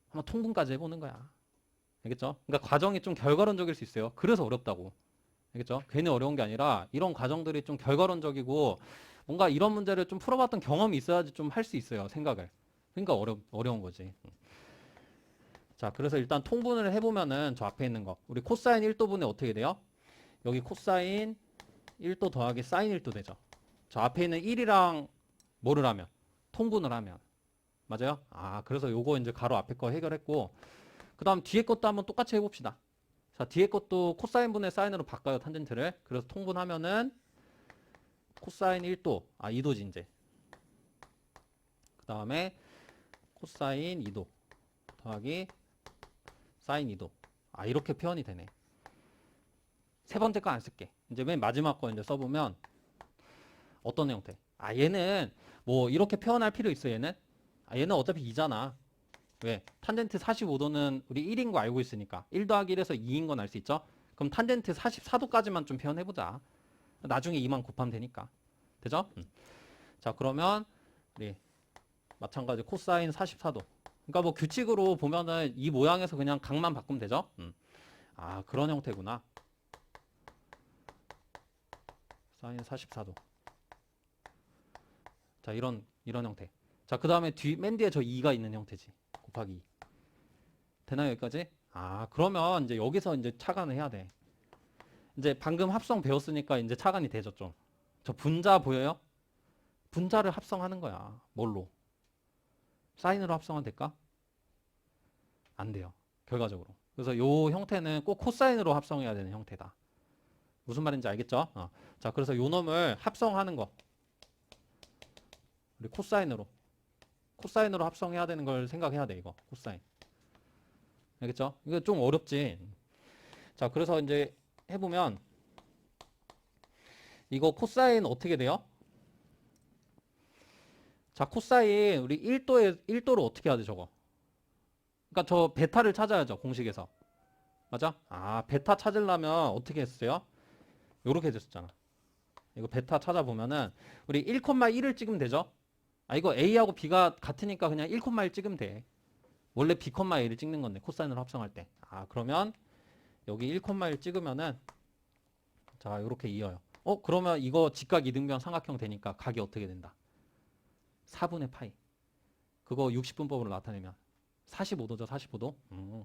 한번 통분까지 해보는 거야. 알겠죠? 그러니까 과정이 좀 결과론적일 수 있어요. 그래서 어렵다고. 알겠죠? 괜히 어려운 게 아니라 이런 과정들이 좀 결과론적이고 뭔가 이런 문제를 좀 풀어봤던 경험이 있어야지 좀 할 수 있어요. 생각을. 그러니까 어려운 거지. 자, 그래서 일단 통분을 해보면은 저 앞에 있는 거. 우리 코사인 1도분에 어떻게 돼요? 여기 코사인 1도 더하기 사인 1도 되죠. 저 앞에 있는 1이랑 뭐를 하면? 통분을 하면. 맞아요? 아, 그래서 요거 이제 가로 앞에 거 해결했고, 그 다음 뒤에 것도 한번 똑같이 해봅시다. 자, 뒤에 것도 코사인 분의 사인으로 바꿔요, 탄젠트를. 그래서 통분하면은 코사인 1도, 2도지, 이제. 그 다음에 코사인 2도 더하기 사인 2도. 이렇게 표현이 되네. 세 번째 거 안 쓸게. 이제 맨 마지막 거 이제 써보면 어떤 형태? 얘는 뭐 이렇게 표현할 필요 있어, 얘는? 얘는 어차피 2잖아. 왜? 탄젠트 45도는 우리 1인 거 알고 있으니까. 1 더하기 1에서 2인 건 알 수 있죠? 그럼 탄젠트 44도까지만 좀 표현해보자. 나중에 2만 곱하면 되니까. 되죠? 자, 그러면 우리 마찬가지 코사인 44도. 그러니까 뭐 규칙으로 보면은 이 모양에서 그냥 각만 바꾸면 되죠? 그런 형태구나. 사인 44도. 자, 이런 형태. 자, 그 다음에 맨 뒤에 저 2가 있는 형태지. 곱하기 2. 되나요, 여기까지? 그러면 이제 여기서 이제 차관을 해야 돼. 이제 방금 합성 배웠으니까 이제 차관이 되죠, 좀. 저 분자 보여요? 분자를 합성하는 거야. 뭘로? 사인으로 합성하면 될까? 안 돼요. 결과적으로. 그래서 요 형태는 꼭 코사인으로 합성해야 되는 형태다. 무슨 말인지 알겠죠? 자, 그래서 요 놈을 합성하는 거. 우리 코사인으로. 코사인으로 합성해야 되는 걸 생각해야 돼, 이거. 코사인. 알겠죠? 이거 좀 어렵지. 자, 그래서 이제 해보면 이거 코사인 어떻게 돼요? 자, 코사인 우리 1도를 어떻게 해야 돼, 저거? 그러니까 저 베타를 찾아야죠, 공식에서. 맞아? 베타 찾으려면 어떻게 했어요? 요렇게 됐었잖아. 이거 베타 찾아보면은 우리 1,1을 찍으면 되죠? 이거 A하고 B가 같으니까 그냥 1,1 찍으면 돼. 원래 B,A를 찍는 건데 코사인으로 합성할 때. 그러면 여기 1,1 찍으면은 자, 요렇게 이어요. 그러면 이거 직각 이등변 삼각형 되니까 각이 어떻게 된다? 4분의 파이. 그거 60분법으로 나타내면 45도죠, 45도.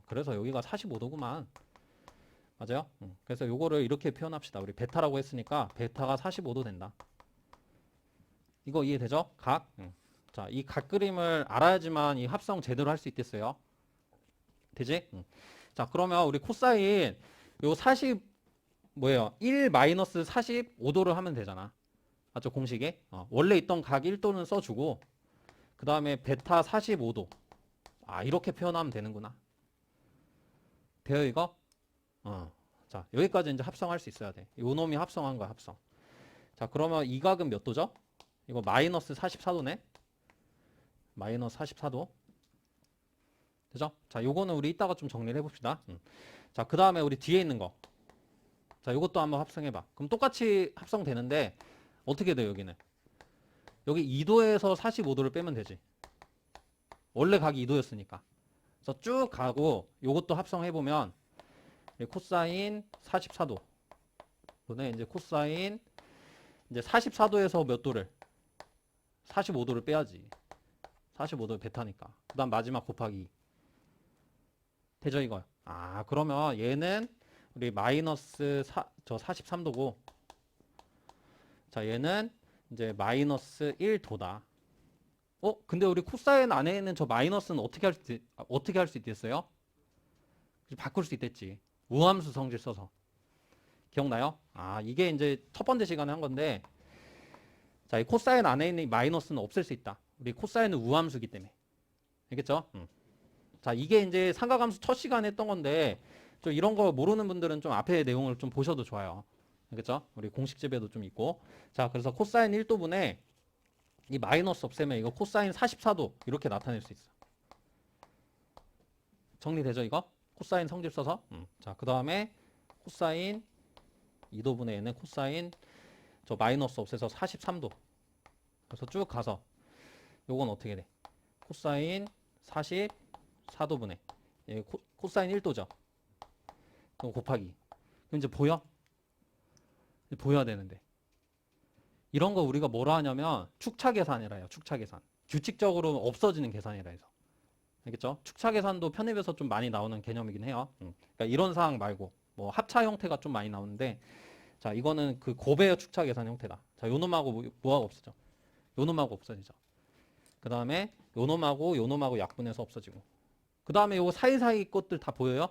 그래서 여기가 45도구만. 맞아요? 그래서 요거를 이렇게 표현합시다. 우리 베타라고 했으니까 베타가 45도 된다. 이거 이해되죠? 각. 자, 이 각 그림을 알아야지만 이 합성 제대로 할 수 있겠어요. 되지? 자, 그러면 우리 코사인 요 40 뭐예요? 1 마이너스 45도를 하면 되잖아. 맞죠? 공식에. 원래 있던 각 1도는 써주고 그 다음에 베타 45도. 이렇게 표현하면 되는구나. 돼요, 이거? 자, 여기까지 이제 합성할 수 있어야 돼. 요 놈이 합성한 거야, 합성. 자, 그러면 이 각은 몇 도죠? 이거 마이너스 44도네. 마이너스 44도. 되죠? 자, 요거는 우리 이따가 좀 정리를 해봅시다. 자, 그 다음에 우리 뒤에 있는 거. 자, 요것도 한번 합성해봐. 그럼 똑같이 합성되는데 어떻게 돼요, 여기는? 여기 2도에서 45도를 빼면 되지. 원래 각이 2도였으니까. 그래서 쭉 가고 요것도 합성해보면 코사인 44도. 그다음에 이제 코사인 이제 44도에서 몇 도를? 45도를 빼야지. 45도 베타니까. 그 다음 마지막 곱하기 2. 되죠, 이거? 그러면 얘는 우리 마이너스 저 43도고, 자, 얘는 이제 마이너스 1도다. 근데 우리 코사인 안에 있는 저 마이너스는 어떻게 할 수 있겠어요? 바꿀 수 있겠지. 우함수 성질 써서. 기억나요? 이게 이제 첫 번째 시간에 한 건데, 자, 이 코사인 안에 있는 이 마이너스는 없앨 수 있다. 우리 코사인은 우함수기 때문에. 알겠죠? 자, 이게 이제 삼각함수 첫 시간에 했던 건데, 좀 이런 거 모르는 분들은 좀 앞에 내용을 좀 보셔도 좋아요. 알겠죠? 우리 공식 집에도 좀 있고. 자, 그래서 코사인 1도분에 이 마이너스 없애면 이거 코사인 44도 이렇게 나타낼 수 있어. 정리되죠 이거? 코사인 성질 써서. 자, 그 다음에 코사인 2도분의 n은 코사인 저 마이너스 없애서 43도. 그래서 쭉 가서 요건 어떻게 돼? 코사인 44도분의 코사인 1도죠. 그럼 곱하기. 그럼 이제 보여? 이제 보여야 되는데. 이런 거 우리가 뭐라 하냐면 축차 계산이라 해요. 축차 계산. 규칙적으로 없어지는 계산이라 해서. 알겠죠? 축차 계산도 편입에서 좀 많이 나오는 개념이긴 해요. 그러니까 이런 사항 말고 뭐 합차 형태가 좀 많이 나오는데, 자, 이거는 그 곱의 축차 계산 형태다. 자, 요놈하고 뭐하고 없어져? 요놈하고 없어지죠. 그 다음에 요놈하고 약분해서 없어지고. 그 다음에 요거 사이사이 것들 다 보여요?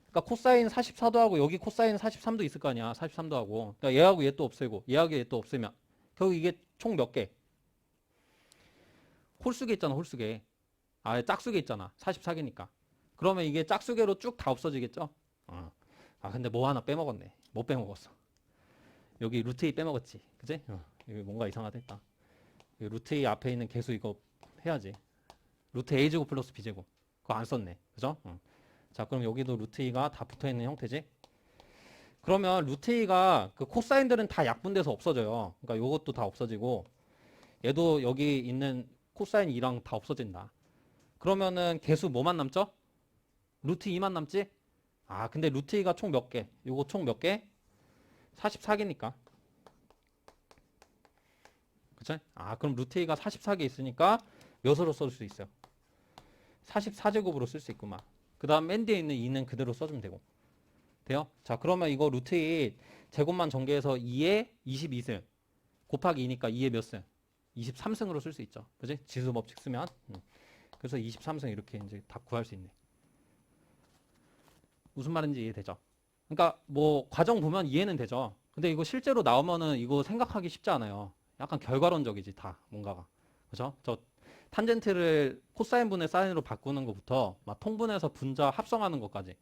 그러니까 코사인 44도 하고 여기 코사인 43도 있을 거 아니야. 43도 하고. 그러니까 얘하고 얘 또 없애고 얘하고 얘 또 없애면 결국 이게 총 몇 개? 홀수계 있잖아. 홀수계. 아, 짝수계 있잖아. 44개니까. 그러면 이게 짝수계로 쭉 다 없어지겠죠? 아, 근데 뭐 하나 빼먹었네. 뭐 빼먹었어? 여기 루트 2 빼먹었지. 그치? 여기 뭔가 이상하다 했다. 루트 2 앞에 있는 개수 이거 해야지. 루트 a제곱 플러스 b제곱. 그거 안 썼네. 그죠? 자, 그럼 여기도 루트 2가 다 붙어있는 형태지? 그러면 루트 2가 그 코사인들은 다 약분돼서 없어져요. 그러니까 요것도 다 없어지고 얘도 여기 있는 코사인 2랑 다 없어진다. 그러면은 개수 뭐만 남죠? 루트 2만 남지? 아, 근데 루트 2가 총 몇 개? 요거 총 몇 개? 44개니까. 그치? 아, 그럼 루트 2가 44개 있으니까 몇으로 쓸 수 있어요? 44제곱으로 쓸 수 있구만. 그 다음 맨 뒤에 있는 2는 그대로 써주면 되고. 돼요? 자, 그러면 이거 루트 2 제곱만 전개해서 2에 22승 곱하기 2니까 2에 몇 승? 23승으로 쓸 수 있죠. 그지? 지수 법칙 쓰면. 그래서 23승 이렇게 이제 다 구할 수 있네. 무슨 말인지 이해되죠? 그러니까 뭐 과정 보면 이해는 되죠. 근데 이거 실제로 나오면은 이거 생각하기 쉽지 않아요. 약간 결과론적이지 다 뭔가가. 그죠? 저 탄젠트를 코사인 분의 사인으로 바꾸는 것부터 막 통분해서 분자 합성하는 것까지.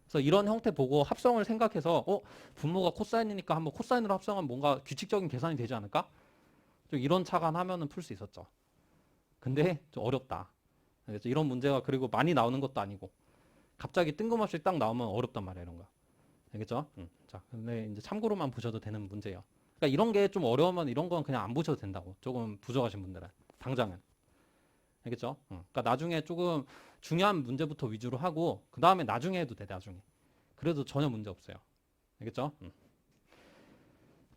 그래서 이런 형태 보고 합성을 생각해서 분모가 코사인이니까 한번 코사인으로 합성하면 뭔가 규칙적인 계산이 되지 않을까? 좀 이런 차관하면은 풀 수 있었죠. 근데 좀 어렵다. 그래서 이런 문제가 그리고 많이 나오는 것도 아니고 갑자기 뜬금없이 딱 나오면 어렵단 말이야 이런 거. 알겠죠? 자, 근데 이제 참고로만 보셔도 되는 문제예요. 그러니까 이런 게 좀 어려우면 이런 건 그냥 안 보셔도 된다고. 조금 부족하신 분들은 당장은. 알겠죠? 그러니까 나중에 조금 중요한 문제부터 위주로 하고 그 다음에 나중에 해도 돼. 나중에. 그래도 전혀 문제 없어요. 알겠죠?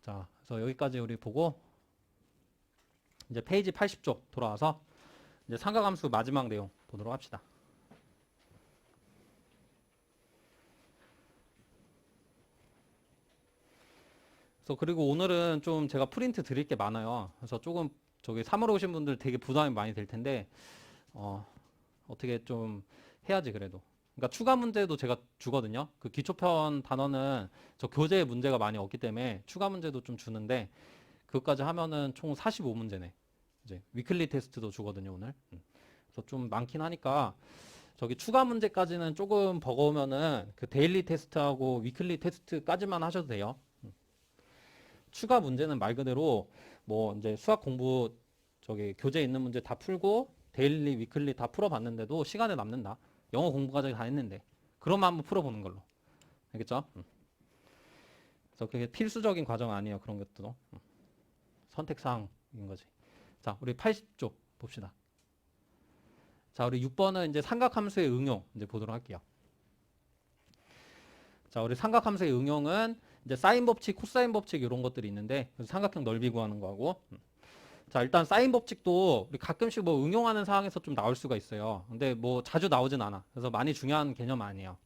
자, 그래서 여기까지 우리 보고 이제 페이지 80쪽 돌아와서 이제 삼각함수 마지막 내용 보도록 합시다. 그래서 그리고 오늘은 좀 제가 프린트 드릴 게 많아요. 그래서 조금 저기 3월 오신 분들 되게 부담이 많이 될 텐데 어떻게 좀 해야지 그래도. 그러니까 추가 문제도 제가 주거든요. 그 기초편 단원은 저 교재 문제가 많이 없기 때문에 추가 문제도 좀 주는데 그것까지 하면은 총 45문제네. 이제 위클리 테스트도 주거든요 오늘. 그래서 좀 많긴 하니까 저기 추가 문제까지는 조금 버거우면은 그 데일리 테스트하고 위클리 테스트까지만 하셔도 돼요. 추가 문제는 말 그대로 뭐 이제 수학 공부 저기 교재에 있는 문제 다 풀고 데일리, 위클리 다 풀어봤는데도 시간에 남는다. 영어 공부까지 다 했는데 그러면 한번 풀어보는 걸로. 알겠죠? 그래서 그게 필수적인 과정 아니에요. 그런 것도 선택사항인 거지. 자, 우리 80쪽 봅시다. 자, 우리 6번은 이제 삼각함수의 응용 이제 보도록 할게요. 자, 우리 삼각함수의 응용은 이제 사인 법칙, 코사인 법칙 이런 것들이 있는데 삼각형 넓이 구하는 거하고. 자, 일단 사인 법칙도 우리 가끔씩 뭐 응용하는 상황에서 좀 나올 수가 있어요. 근데 뭐 자주 나오진 않아. 그래서 많이 중요한 개념 아니에요.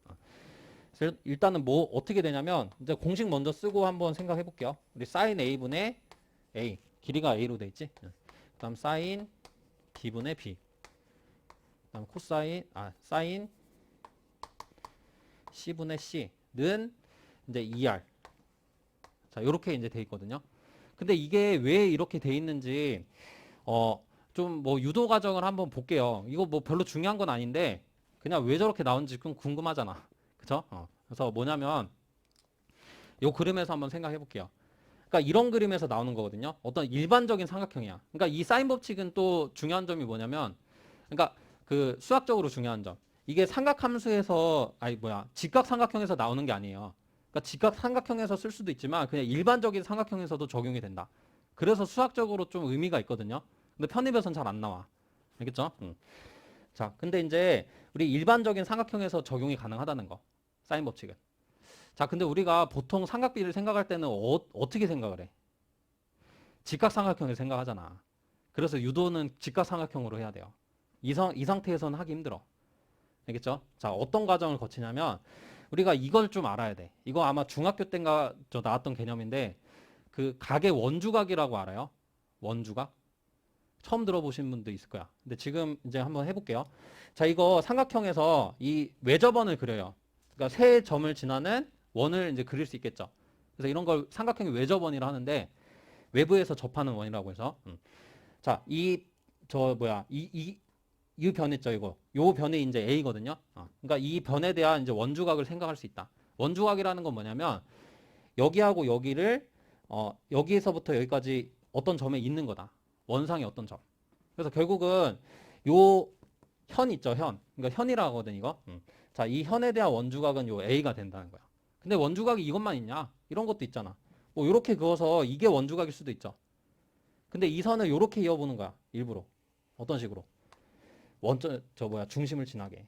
그래서 일단은 뭐 어떻게 되냐면 이제 공식 먼저 쓰고 한번 생각해 볼게요. 우리 사인 a분의 a 길이가 a로 돼 있지. 그다음 사인 b분의 b. 그다음 코사인 사인 c분의 c는 이제 2r. 자, 이렇게 이제 돼 있거든요. 근데 이게 왜 이렇게 돼 있는지 좀 뭐 유도 과정을 한번 볼게요. 이거 뭐 별로 중요한 건 아닌데 그냥 왜 저렇게 나오는지 좀 궁금하잖아. 그쵸? 그래서 뭐냐면 요 그림에서 한번 생각해 볼게요. 그러니까 이런 그림에서 나오는 거거든요. 어떤 일반적인 삼각형이야. 그러니까 이 사인 법칙은 또 중요한 점이 뭐냐면, 그러니까 그 수학적으로 중요한 점. 이게 삼각함수에서 직각 삼각형에서 나오는 게 아니에요. 그러니까 직각 삼각형에서 쓸 수도 있지만 그냥 일반적인 삼각형에서도 적용이 된다. 그래서 수학적으로 좀 의미가 있거든요. 근데 편입에선 잘 안 나와. 알겠죠? 자, 근데 이제 우리 일반적인 삼각형에서 적용이 가능하다는 거. 사인 법칙은. 자, 근데 우리가 보통 삼각비를 생각할 때는 어떻게 생각을 해? 직각삼각형을 생각하잖아. 그래서 유도는 직각삼각형으로 해야 돼요. 이 상태에서는 하기 힘들어. 알겠죠? 자, 어떤 과정을 거치냐면 우리가 이걸 좀 알아야 돼. 이거 아마 중학교 때인가 저 나왔던 개념인데 그 각의 원주각이라고 알아요? 원주각? 처음 들어보신 분도 있을 거야. 근데 지금 이제 한번 해볼게요. 자, 이거 삼각형에서 이 외접원을 그려요. 그러니까 세 점을 지나는 원을 이제 그릴 수 있겠죠. 그래서 이런 걸 삼각형의 외접원이라 하는데 외부에서 접하는 원이라고 해서. 자, 이 변 있죠, 이거. 요 변이 이제 A거든요. 그러니까 이 변에 대한 이제 원주각을 생각할 수 있다. 원주각이라는 건 뭐냐면 여기하고 여기를 여기에서부터 여기까지 어떤 점에 있는 거다. 원상의 어떤 점. 그래서 결국은 요 현 있죠, 현. 그러니까 현이라고 하거든, 이거. 자, 이 현에 대한 원주각은 요 A가 된다는 거야. 근데 원주각이 이것만 있냐? 이런 것도 있잖아. 뭐 요렇게 그어서 이게 원주각일 수도 있죠. 근데 이 선을 요렇게 이어보는 거야, 일부러. 어떤 식으로? 중심을 지나게.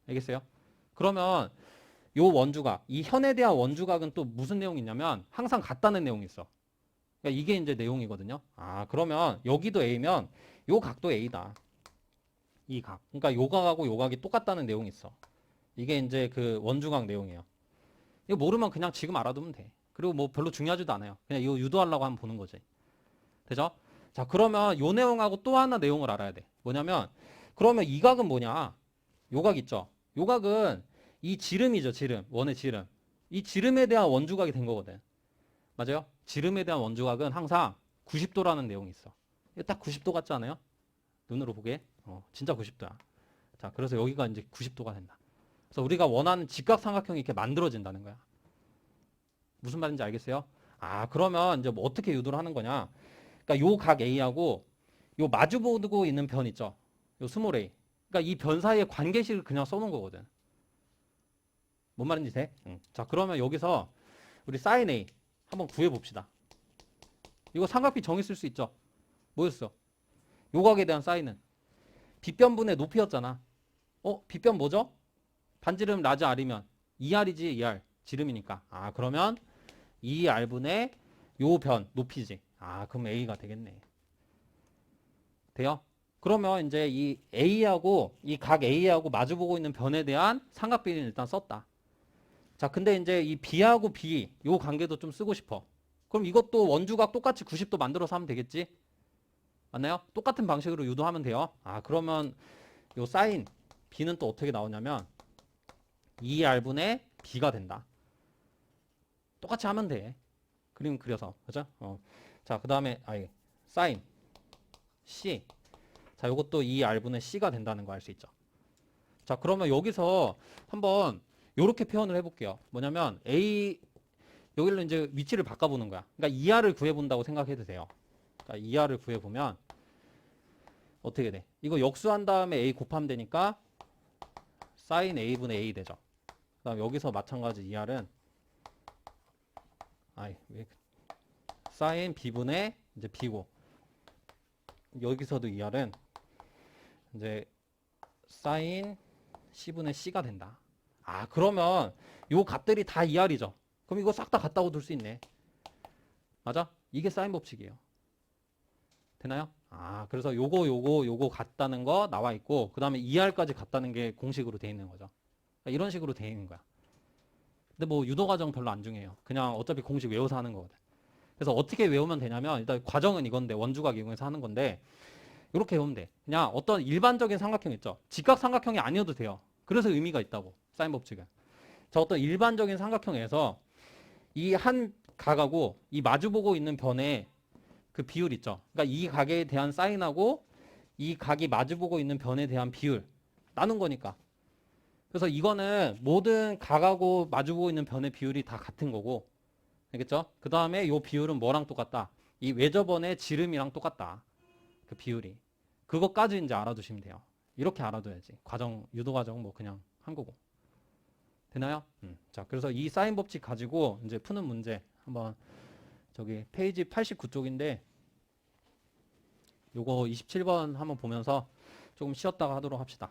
알겠어요? 그러면 요 원주각, 이 현에 대한 원주각은 또 무슨 내용이 있냐면 항상 같다는 내용이 있어. 그러니까 이게 이제 내용이거든요. 그러면 여기도 A면 요 각도 A다. 이 각. 그러니까 요 각하고 요 각이 똑같다는 내용이 있어. 이게 이제 그 원주각 내용이에요. 이거 모르면 그냥 지금 알아두면 돼. 그리고 뭐 별로 중요하지도 않아요. 그냥 이거 유도하려고 하면 보는 거지. 되죠? 자, 그러면 요 내용하고 또 하나 내용을 알아야 돼. 뭐냐면 그러면 이 각은 뭐냐? 요 각 있죠? 요 각은 이 지름이죠, 지름. 원의 지름. 이 지름에 대한 원주각이 된 거거든. 맞아요? 지름에 대한 원주각은 항상 90도라는 내용이 있어. 이거 딱 90도 같지 않아요? 눈으로 보기에? 진짜 90도야. 자, 그래서 여기가 이제 90도가 된다. 그래서 우리가 원하는 직각삼각형이 이렇게 만들어진다는 거야. 무슨 말인지 알겠어요? 그러면 이제 뭐 어떻게 유도를 하는 거냐? 그러니까 요 각 A하고 요 마주보고 있는 변 있죠? 요 스몰 a. 그러니까 이 변 사이의 관계식을 그냥 써놓은 거거든. 뭔 말인지 돼? 자, 그러면 여기서 우리 사인 A 한번 구해봅시다. 이거 삼각비 정의 쓸 수 있죠? 뭐였어? 요 각에 대한 사인은 빗변분의 높이였잖아. 빗변 뭐죠? 반지름 라지 R이면 2R이지 2R. 지름이니까. 그러면 2R분의 요 변 높이지. 그럼 A가 되겠네. 돼요? 그러면 이제 이 A하고 이 각 A하고 마주보고 있는 변에 대한 삼각비는 일단 썼다. 자, 근데 이제 이 B하고 B 요 관계도 좀 쓰고 싶어. 그럼 이것도 원주각 똑같이 90도 만들어서 하면 되겠지? 맞나요? 똑같은 방식으로 유도하면 돼요. 그러면 요 사인 B는 또 어떻게 나오냐면 2R분의 B가 된다. 똑같이 하면 돼. 그림 그려서. 그죠? 자, 그 다음에 사인 C. 자, 요것도 2R분의 C가 된다는 거 알 수 있죠. 자, 그러면 여기서 한번 요렇게 표현을 해볼게요. 뭐냐면 여기로 이제 위치를 바꿔보는 거야. 그러니까 2R을 구해본다고 생각해도 돼요. 그러니까 2R을 구해보면 어떻게 돼? 이거 역수한 다음에 A 곱하면 되니까 sin A분의 A 되죠. 그 다음 여기서 마찬가지 2R은 sin B분의 이제 B고 여기서도 2R은 이제 sin C분의 C가 된다. 그러면 요 값들이 다 2R이죠. 그럼 이거 싹 다 같다고 둘 수 있네. 맞아? 이게 사인 법칙이에요. 되나요? 그래서 요거 같다는 거 나와 있고 그 다음에 2R까지 같다는 게 공식으로 돼 있는 거죠. 그러니까 이런 식으로 돼 있는 거야. 근데 뭐 유도 과정 별로 안 중요해요. 그냥 어차피 공식 외워서 하는 거거든. 그래서 어떻게 외우면 되냐면 일단 과정은 이건데 원주각 이용해서 하는 건데 이렇게 외우면 돼. 그냥 어떤 일반적인 삼각형 있죠. 직각 삼각형이 아니어도 돼요. 그래서 의미가 있다고. 사인 법칙은. 자, 어떤 일반적인 삼각형에서 이 한 각하고 이 마주보고 있는 변의 그 비율 있죠. 그러니까 이 각에 대한 사인하고 이 각이 마주보고 있는 변에 대한 비율 나눈 거니까. 그래서 이거는 모든 각하고 마주보고 있는 변의 비율이 다 같은 거고 알겠죠? 그 다음에 요 비율은 뭐랑 똑같다? 이 외접원의 지름이랑 똑같다. 그 비율이. 그것까지 이제 알아두시면 돼요. 이렇게 알아둬야지. 과정, 유도 과정 뭐 그냥 한 거고. 되나요? 자, 그래서 이 사인 법칙 가지고 이제 푸는 문제 한번 저기 페이지 89쪽인데 요거 27번 한번 보면서 조금 쉬었다가 하도록 합시다.